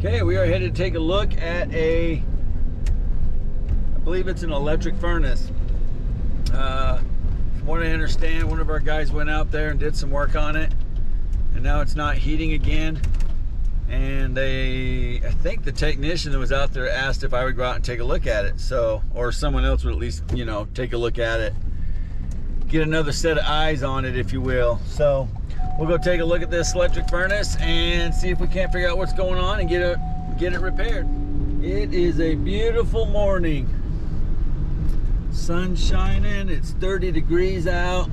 Okay, we are headed to take a look at I believe it's an electric furnace. From what I understand, one of our guys went out there and did some work on it, and now it's not heating again. And I think the technician that was out there asked if I would go out and take a look at it. So, or someone else would at least, you know, take a look at it. Get another set of eyes on it, if you will. So, we'll go take a look at this electric furnace and see if we can't figure out what's going on and get it repaired. It is a beautiful morning. Sun shining, it's 30 degrees out.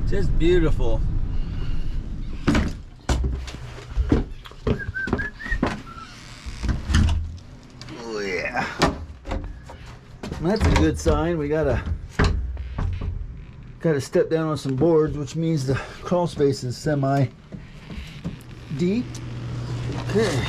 Just beautiful. Oh yeah. That's a good sign. We gotta step down on some boards, which means the crawl space is semi deep. Okay.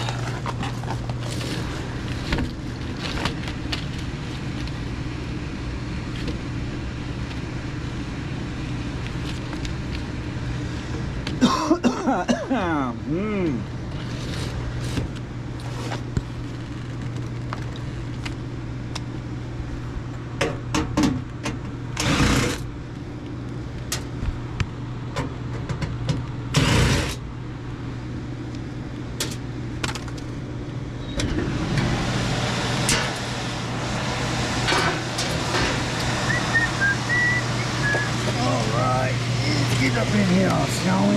Get up in here, shall we?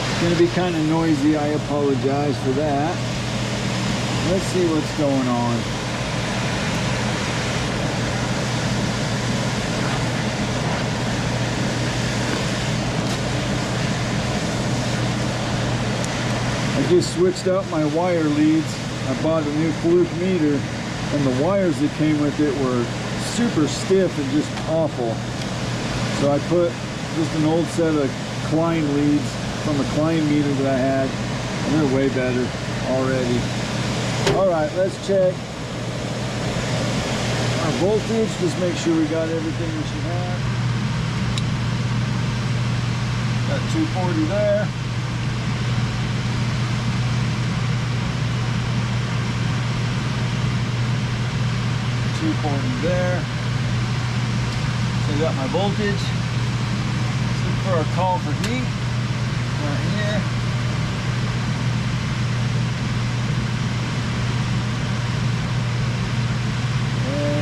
It's gonna be kind of noisy. I apologize for that. Let's see what's going on. I just switched out my wire leads. I bought a new fluke meter, and the wires that came with it were super stiff and just awful. So I put just an old set of Klein leads from a Klein meter that I had, and they're way better already. All right, let's check our voltage. Just make sure we got everything we should have. Got 240 there. .240 there. So I got my voltage. For our call for heat right here. Okay.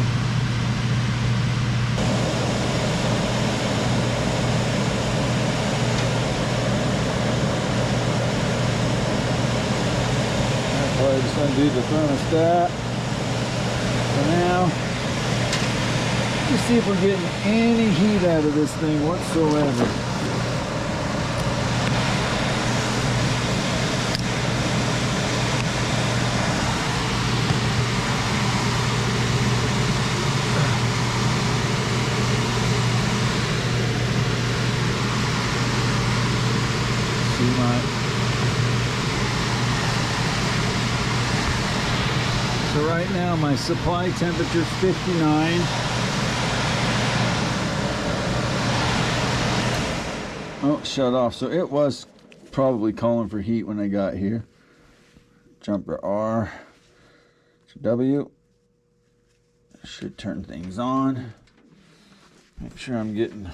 That's why I just undo the thermostat for now. Let's see if we're getting any heat out of this thing whatsoever. So right now my supply temperature is 59. Oh, shut off. So it was probably calling for heat when I got here. Jumper R to W. Should turn things on. Make sure I'm getting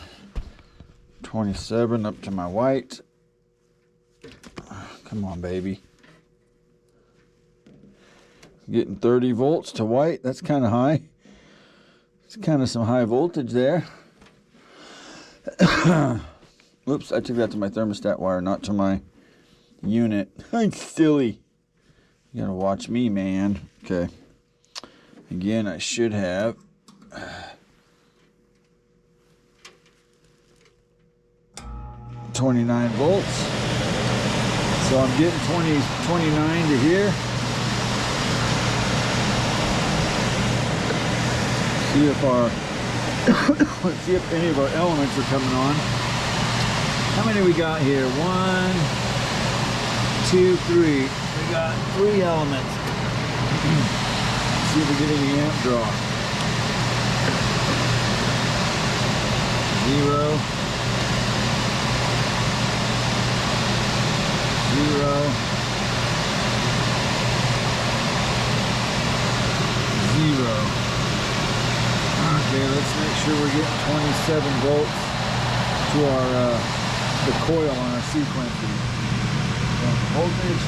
27 up to my white. Come on, baby. Getting 30 volts to white. That's kind of high. It's kind of some high voltage there. Oops, I took that to my thermostat wire, not to my unit. I'm silly. You gotta watch me, man. Okay. Again, I should have 29 volts. So I'm getting 29 to here. See if let's see if any of our elements are coming on. How many we got here? 1, 2, 3. We got 3 elements. See if we get any amp draw. 0, 0, getting 27 volts to our the coil on our sequencer. Voltage.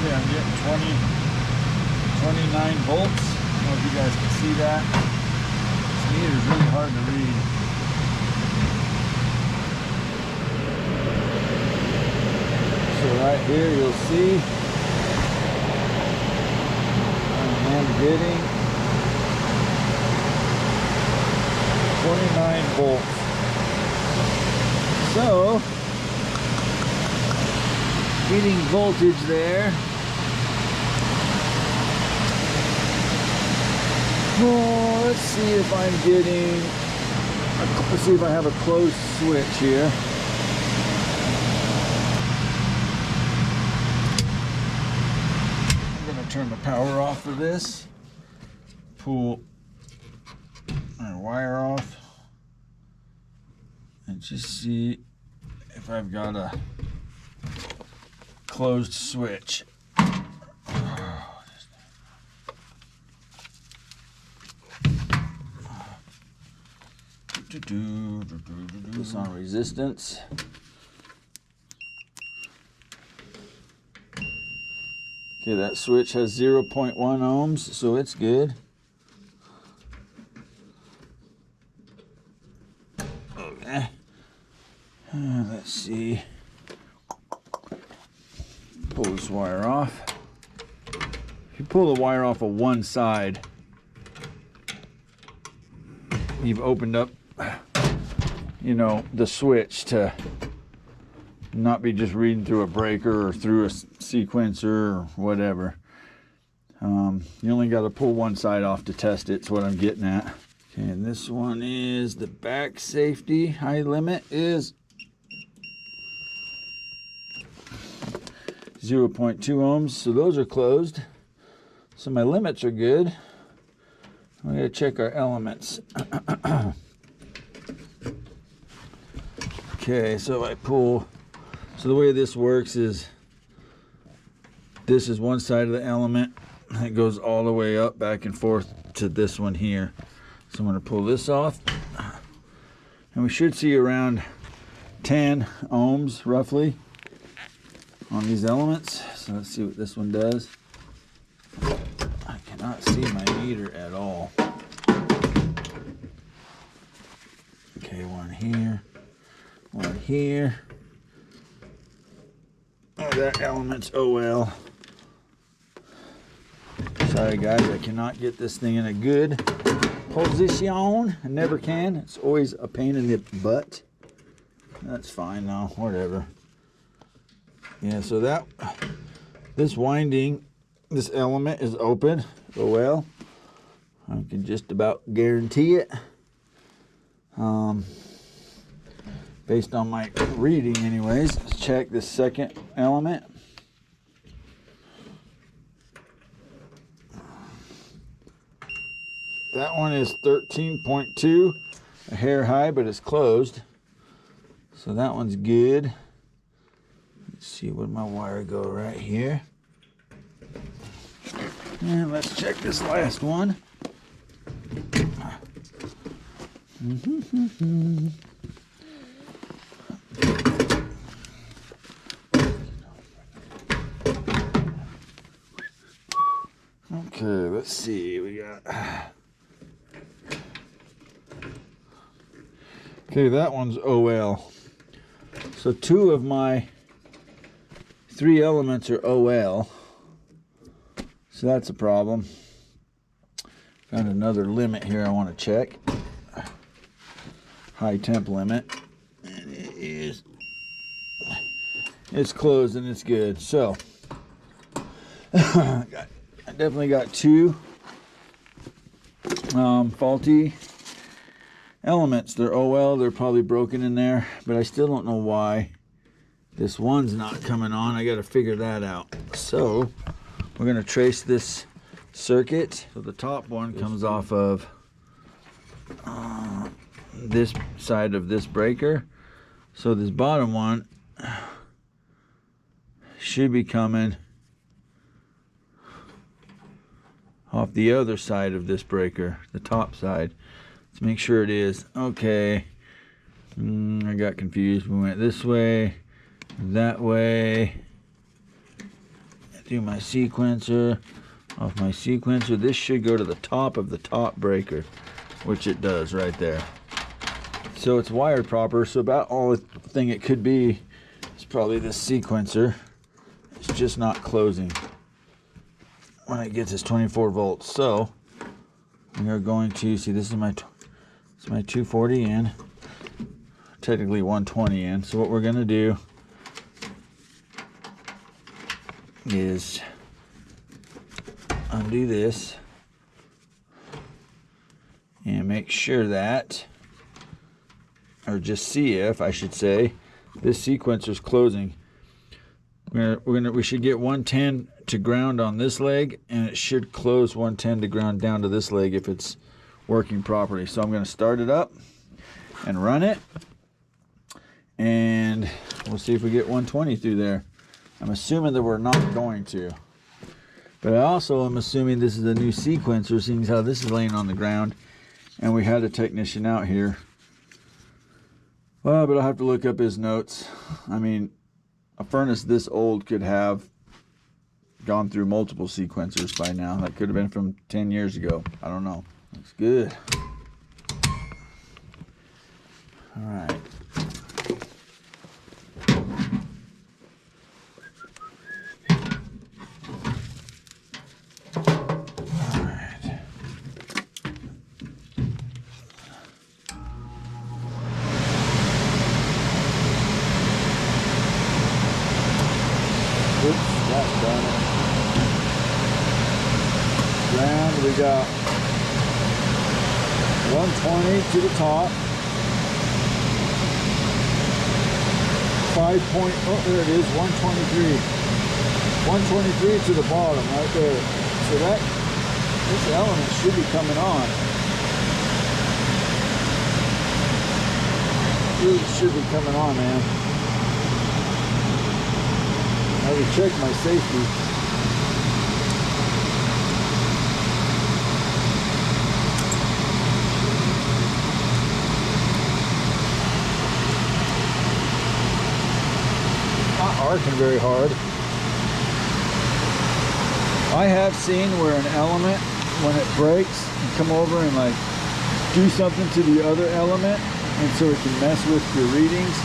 Yeah, I'm getting 29 volts. I don't know if you guys can see that. This meter is really hard to read. So right here you'll see I am getting 29 volts. So getting voltage there. Oh, let's see if I'm getting, let's see if I have a closed switch here. I'm going to turn the power off for this, pull my wire off, and just see if I've got a closed switch. This on resistance. Okay, that switch has 0.1 ohms, so it's good. Okay. Let's see. Pull this wire off. If you pull the wire off of one side, you've opened up, you know, the switch to not be just reading through a breaker or through a sequencer or whatever. You only got to pull one side off to test it. That's what I'm getting at. Okay, and this one is the back safety. High limit is 0.2 ohms. So those are closed. So my limits are good. We gotta check our elements. Okay, so I pull. So the way this works is this is one side of the element. It goes all the way up, back and forth to this one here. So I'm gonna pull this off. And we should see around 10 ohms roughly on these elements. So let's see what this one does. I cannot see my meter at all. Okay, one here, one here. Oh, that element's OL. Sorry guys, I cannot get this thing in a good position. I never can. It's always a pain in the butt. That's fine now, whatever. Yeah, so that, this winding, this element is open. OL. I can just about guarantee it. Based on my reading anyways. Let's check this second element. That one is 13.2, a hair high, but it's closed. So that one's good. Let's see, where my wire go right here. And let's check this last one. Okay, let's see. We got. Okay, that one's OL. So 2 of my 3 elements are OL. So that's a problem. Found another limit here I want to check. High temp limit. And it's closed and it's good. So I definitely got 2 faulty elements. They're OL, they're probably broken in there, but I still don't know why this one's not coming on. I got to figure that out. So we're going to trace this circuit. So the top one comes off of this side of this breaker. So this bottom one should be coming off the other side of this breaker, the top side. Let's make sure it is. Okay. I got confused. We went this way, that way. Do my sequencer. Off my sequencer. This should go to the top of the top breaker, which it does right there. So it's wired proper. So about all the thing it could be is probably this sequencer. It's just not closing when it gets its 24 volts. So we are going to see, this is my 240 in, technically 120 in. So what we're going to do is undo this and make sure that, or just see if, I should say, this sequencer is closing. We should get 110 to ground on this leg, and it should close 110 to ground down to this leg if it's working properly. So I'm going to start it up and run it, and we'll see if we get 120 through there. I'm assuming that we're not going to, but I also am assuming this is a new sequencer, seeing as how this is laying on the ground, and we had a technician out here. Well, but I'll have to look up his notes. I mean, a furnace this old could have gone through multiple sequencers by now. That could have been from 10 years ago. I don't know. Looks good. All right. Oops, that's done. Ground, we got 120 to the top. 5 point, oh, there it is, 123. 123 to the bottom, right there. So this element should be coming on. It should be coming on, man. I already checked my safety. Not arcing very hard. I have seen where an element, when it breaks, you come over and like do something to the other element, and so it can mess with your readings.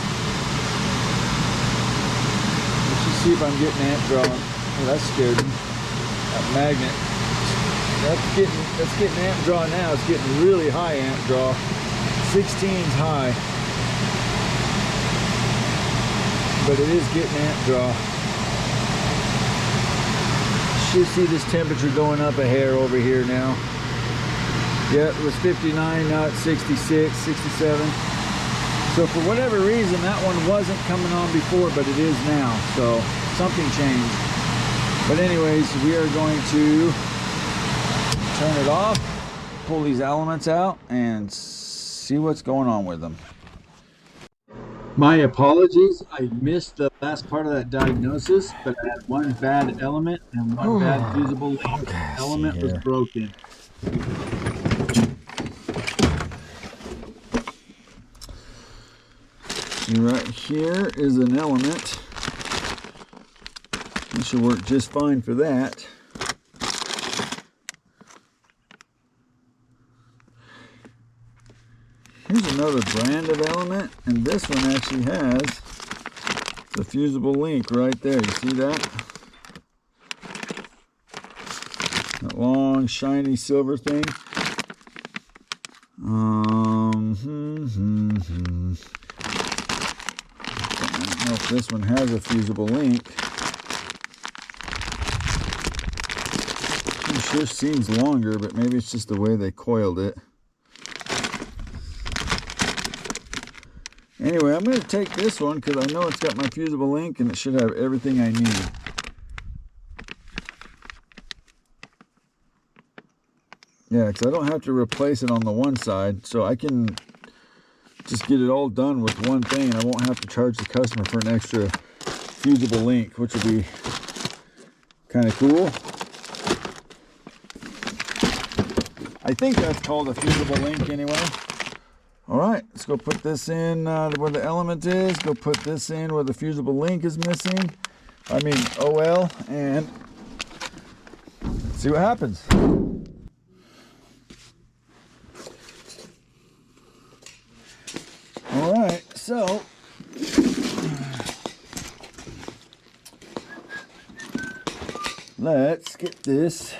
See if I'm getting amp draw. Oh, that scared me. That magnet. That's getting amp draw now. It's getting really high amp draw. 16's high. But it is getting amp draw. Should see this temperature going up a hair over here now. Yep, it was 59, now it's 66, 67. So for whatever reason, that one wasn't coming on before, but it is now. So something changed. But anyways, we are going to turn it off, pull these elements out, and see what's going on with them. My apologies. I missed the last part of that diagnosis, but I had one bad element and one bad fusible link. The element was broken. Right here is an element. This should work just fine for that. Here's another brand of element, and this one actually has the fusible link right there. You see that? That long, shiny silver thing. I don't know if this one has a fusible link. It sure seems longer, but maybe it's just the way they coiled it. Anyway, I'm going to take this one because I know it's got my fusible link and it should have everything I need. Yeah, because I don't have to replace it on the one side, so I can just get it all done with one thing. I won't have to charge the customer for an extra fusible link, which will be kind of cool. I think that's called a fusible link anyway. All right, let's go put this in where the element is. Go put this in where the fusible link is missing. I mean OL, and see what happens. All right, so let's get this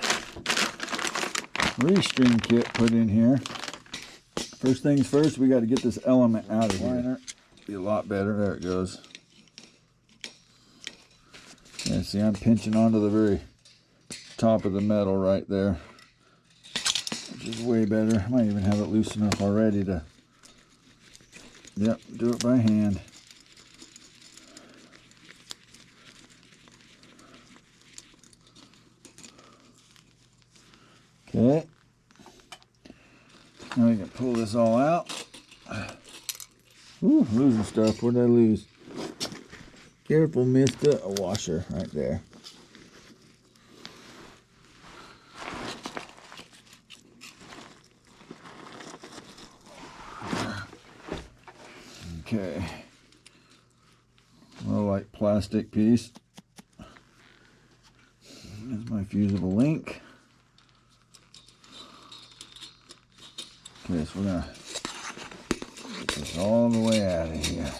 restring kit put in here. First things first, we got to get this element out of here. Be a lot better. There it goes. Yeah, see, I'm pinching onto the very top of the metal right there, which is way better. I might even have it loose enough already to, yep, do it by hand. Okay. Now we can pull this all out. Ooh, losing stuff. What did I lose? Careful, mister. A washer right there. Okay. A little like plastic piece. There's my fusible link. Okay, so we're gonna get this all the way out of here.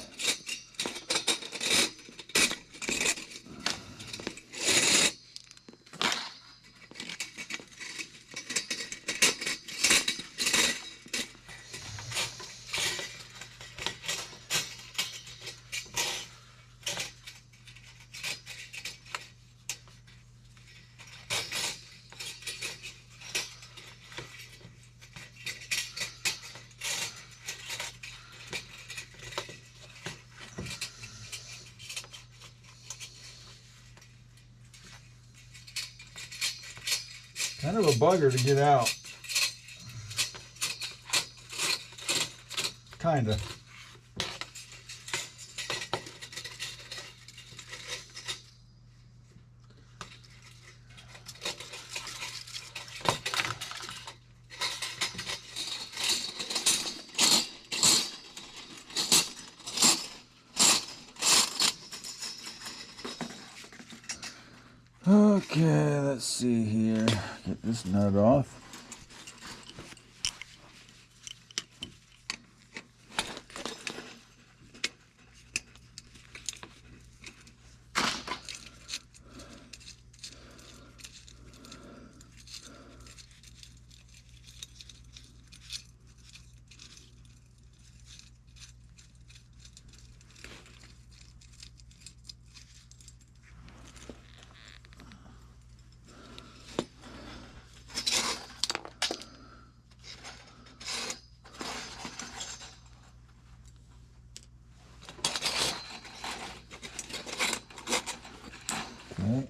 Kind of a bugger to get out. Kinda. Okay, let's see here. Get this nut off. Okay.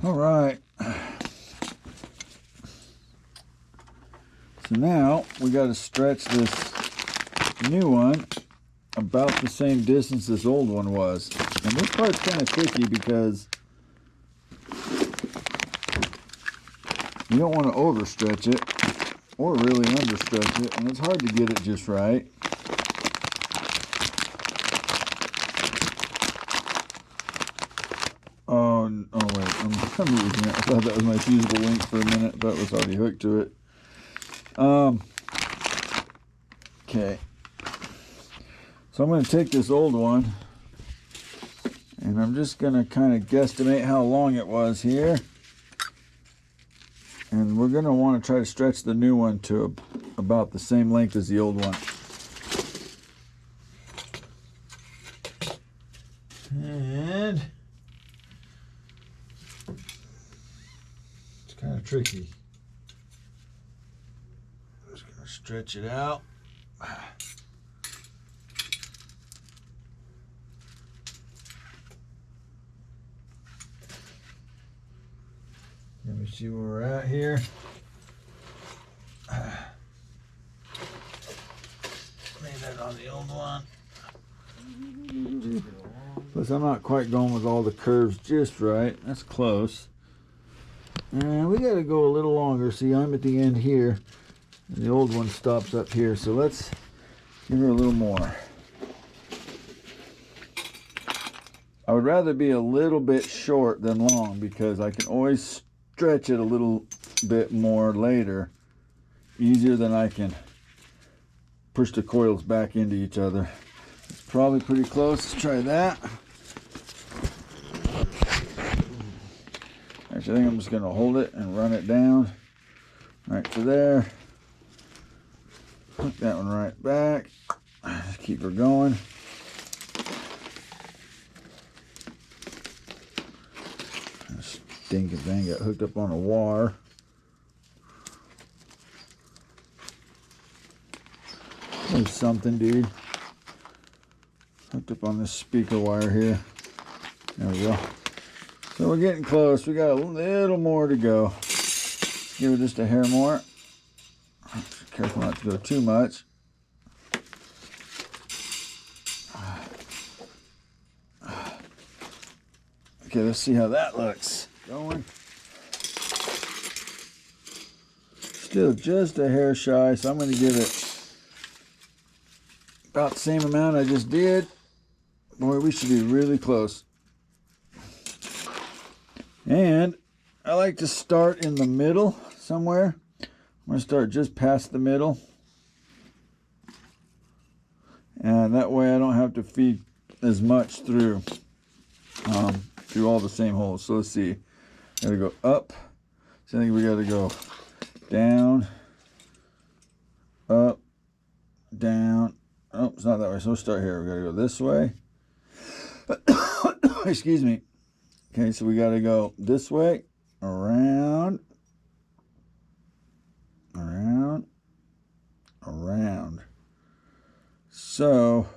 All right. So now we got to stretch this new one about the same distance this old one was. And this part's kind of tricky because you don't want to overstretch it or really understretch it, and it's hard to get it just right. Oh wait, I'm losing it. I thought that was my fusible link for a minute, but it was already hooked to it. Okay. So I'm going to take this old one, and I'm just going to kind of guesstimate how long it was here. And we're going to want to try to stretch the new one to about the same length as the old one. And it's kind of tricky. I'm just going to stretch it out. Let me see where we're at here. one. Plus, I'm not quite going with all the curves just right. That's close. And we got to go a little longer. See, I'm at the end here. And the old one stops up here. So let's give her a little more. I would rather be a little bit short than long because I can always stretch it a little bit more later. Easier than I can push the coils back into each other. It's probably pretty close. Let's try that. Actually, I think I'm just going to hold it and run it down right to there. Hook that one right back. Just keep her going. Stinking thing got hooked up on a wire. There's something, dude. Hooked up on this speaker wire here. There we go. So we're getting close. We got a little more to go. Give it just a hair more. Careful not to go too much. Okay, let's see how that looks. Going. Still just a hair shy, so I'm going to give it about the same amount I just did. Boy, we should be really close. And I like to start in the middle somewhere. I'm going to start just past the middle. And that way I don't have to feed as much through all the same holes. So let's see. Gotta go up. So I think we gotta go down, up, down. Oh, it's not that way. So we'll start here. We gotta go this way. Excuse me. Okay, so we gotta go this way, around, around, around. So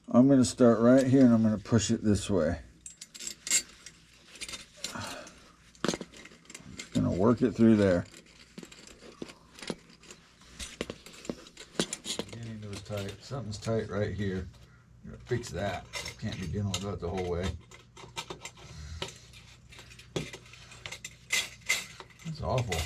I'm gonna start right here and I'm gonna push it this way. Gonna work it through there. Getting those tight. Something's tight right here. I'm gonna fix that. Can't be dealing with that the whole way. That's awful.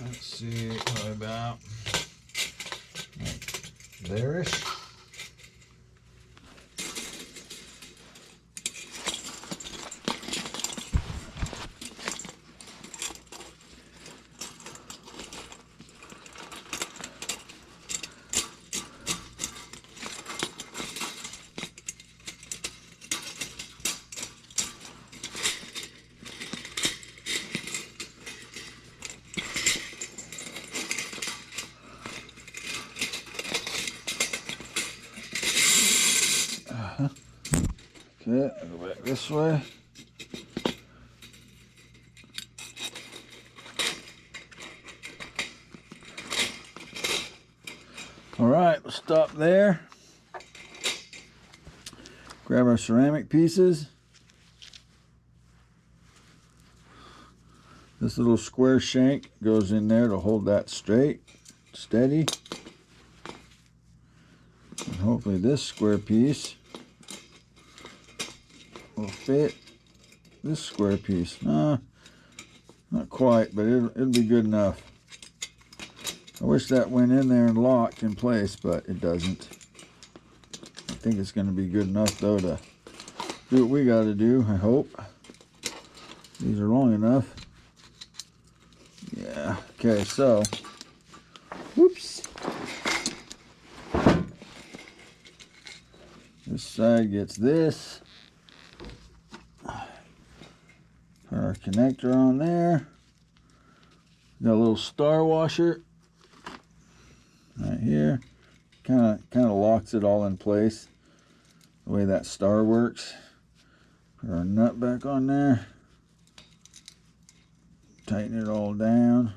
Let's see, what about there-ish? Okay, I'll go back this way. All right, we'll stop there. Grab our ceramic pieces. This little square shank goes in there to hold that straight, steady. And hopefully this square piece will fit this square piece. Not quite, but it'll be good enough. I wish that went in there and locked in place, but it doesn't. I think it's going to be good enough though to do what we got to do, I hope. These are long enough. Yeah, okay, so, whoops. This side gets this. Put our connector on there. Got a little star washer right here. Kind of locks it all in place. The way that star works. Put our nut back on there. Tighten it all down.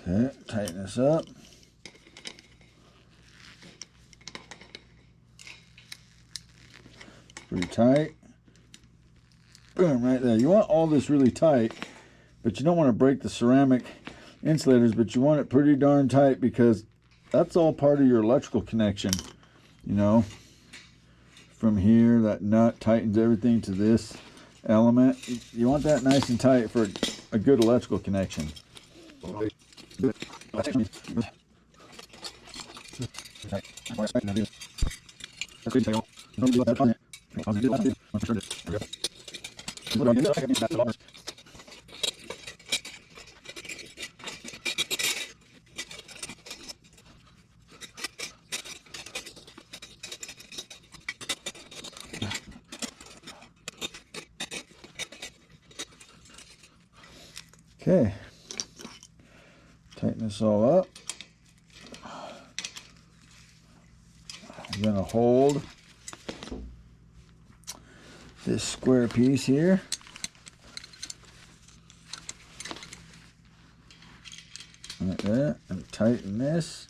Okay, tighten this up. Pretty tight. Boom, right there. You want all this really tight, but you don't want to break the ceramic insulators, but you want it pretty darn tight because that's all part of your electrical connection. You know, from here, that nut tightens everything to this element. You want that nice and tight for a good electrical connection. Okay, tighten this all up. I'm gonna hold this square piece here. Like that, and tighten this.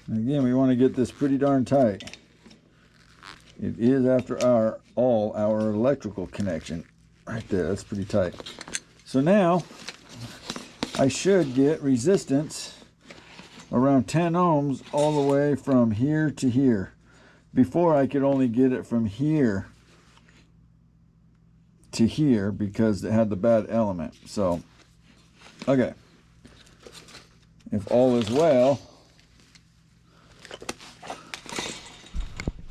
And again, we want to get this pretty darn tight. It is after all our electrical connection. Right there, that's pretty tight. So now, I should get resistance around 10 ohms all the way from here to here. Before, I could only get it from here to here because it had the bad element. So, okay. If all is well,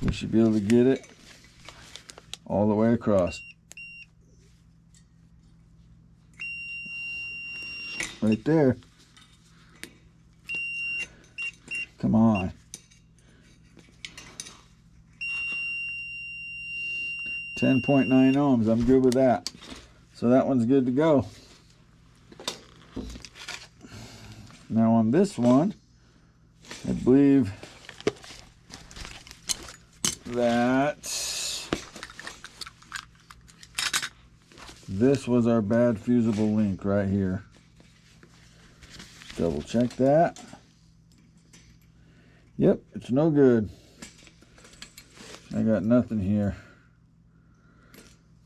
we should be able to get it all the way across. Right there. Come on. 10.9 ohms. I'm good with that. So that one's good to go. Now on this one, I believe that this was our bad fusible link right here. Double check that. Yep, it's no good. I got nothing here.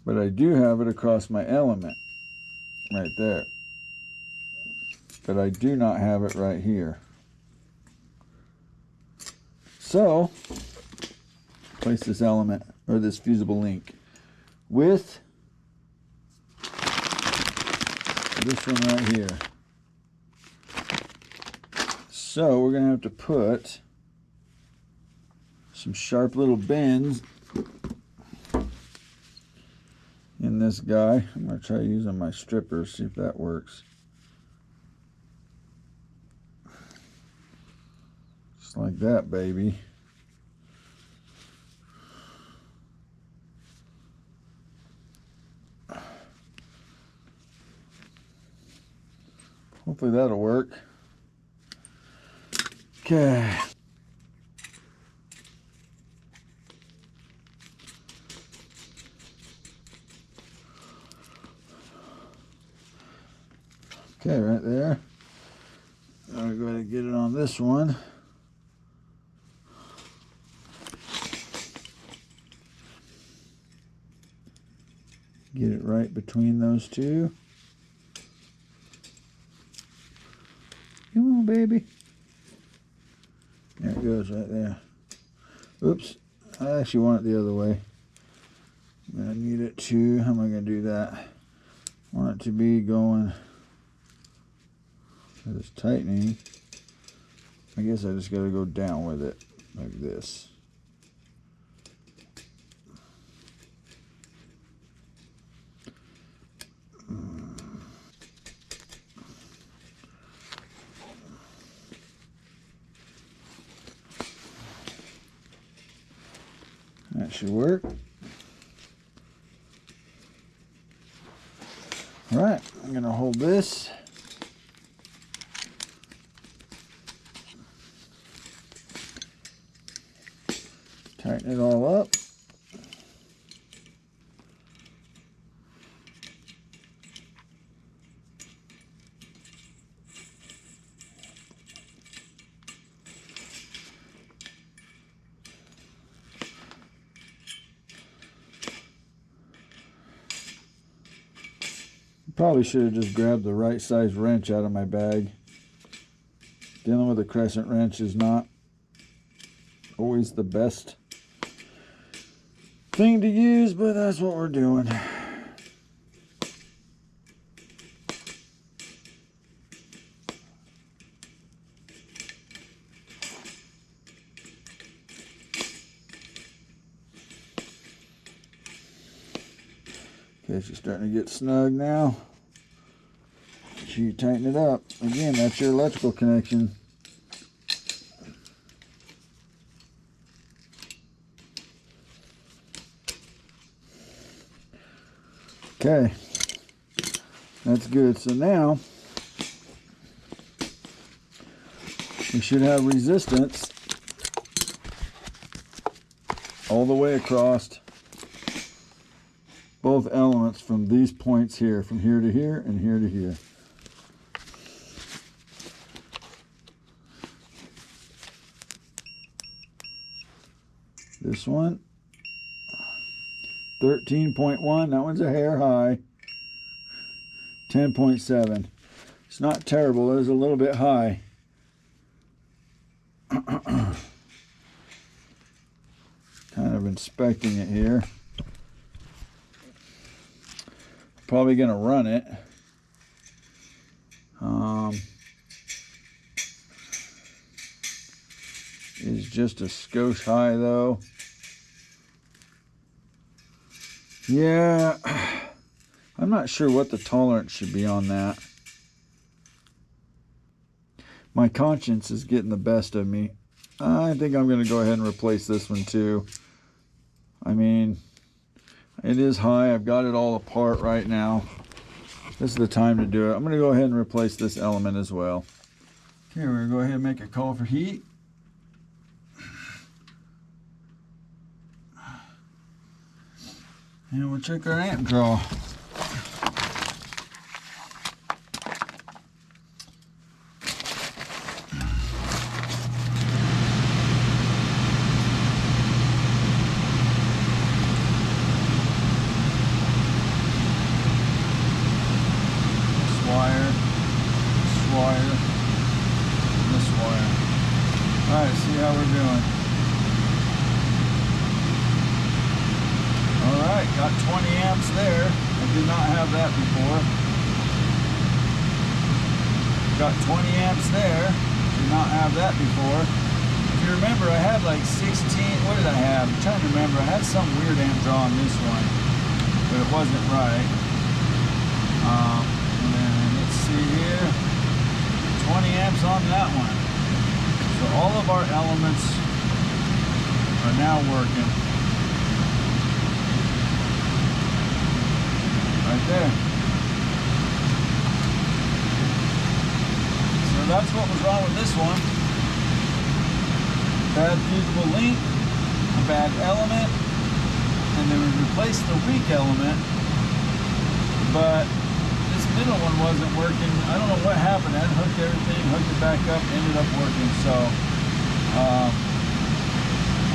But I do have it across my element right there. But I do not have it right here. So, place this element, or this fusible link, with this one right here. So, we're going to have to put some sharp little bends in this guy. I'm going to try using my strippers, see if that works. Just like that, baby. Hopefully that'll work. Okay. Okay, right there. I'll go ahead and get it on this one. Get it right between those two. Come on, baby. There it goes right there. Oops. I actually want it the other way. I'm going to need it to, how am I going to do that? I want it to be going, it's tightening. I guess I just got to go down with it like this. That should work. All right, I'm going to hold this. Tighten it all up. Probably should have just grabbed the right size wrench out of my bag. Dealing with a crescent wrench is not always the best thing to use, but that's what we're doing. Okay, she's starting to get snug now. Make sure you tighten it up. Again, that's your electrical connection. Okay, that's good. So now we should have resistance all the way across both elements from these points here, from here to here and here to here. This one, 13.1, that one's a hair high. 10.7. It's not terrible, it is a little bit high. Kind of inspecting it here. Probably gonna run it. It's just a skosh high though. Yeah, I'm not sure what the tolerance should be on that. My conscience is getting the best of me. I think I'm gonna go ahead and replace this one too. I mean, it is high. I've got it all apart right now. This is the time to do it. I'm going to go ahead and replace this element as well. Okay, we're going to go ahead and make a call for heat. And we'll check our amp draw. Alright, see how we're doing. Alright, got 20 amps there. I did not have that before. Got 20 amps there. Did not have that before. If you remember, I had like 16, what did I have? I'm trying to remember. I had some weird amp draw on this one, but it wasn't right. And then let's see here. 20 amps on that one. So all of our elements are now working. Right there. So that's what was wrong with this one. Bad fusible link, a bad element, and then we replaced the weak element, but this middle one wasn't working. I don't know what happened. I unhooked everything, hooked it back up, ended up working. So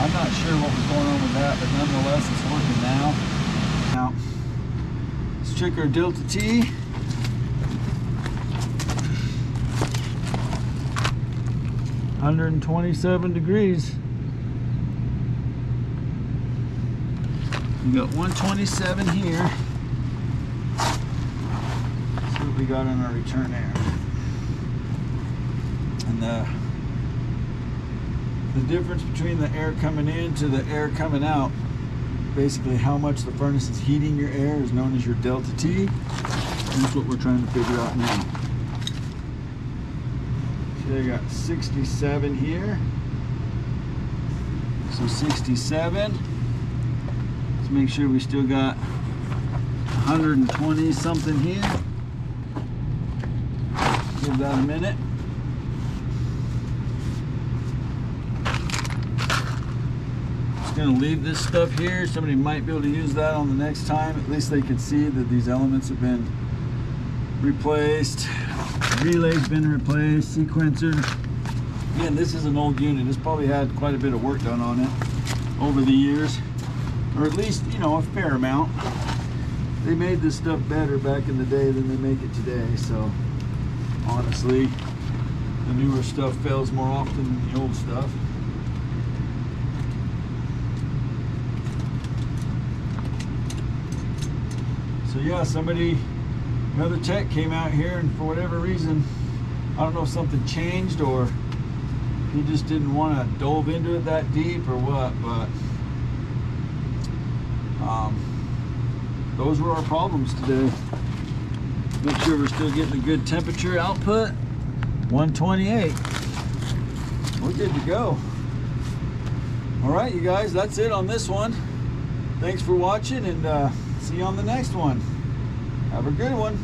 I'm not sure what was going on with that, but nonetheless, it's working now. Now, let's check our delta T. $127. We got 127 here. We got on our return air, and the difference between the air coming in to the air coming out, basically how much the furnace is heating your air, is known as your delta T. That's what we're trying to figure out now. So I got 67 here, so 67. Let's make sure we still got 120 something here. Give that a minute. Just gonna leave this stuff here. Somebody might be able to use that on the next time. At least they can see that these elements have been replaced. Relay's been replaced. Sequencer. Again, this is an old unit. It's probably had quite a bit of work done on it over the years, or at least, you know, a fair amount. they made this stuff better back in the day than they make it today. So honestly, the newer stuff fails more often than the old stuff. So yeah, another tech came out here, and for whatever reason, I don't know if something changed or he just didn't want to dove into it that deep or what, but those were our problems today. Make sure we're still getting a good temperature output. 128. We're good to go. All right, you guys, that's it on this one. Thanks for watching, and see you on the next one. Have a good one.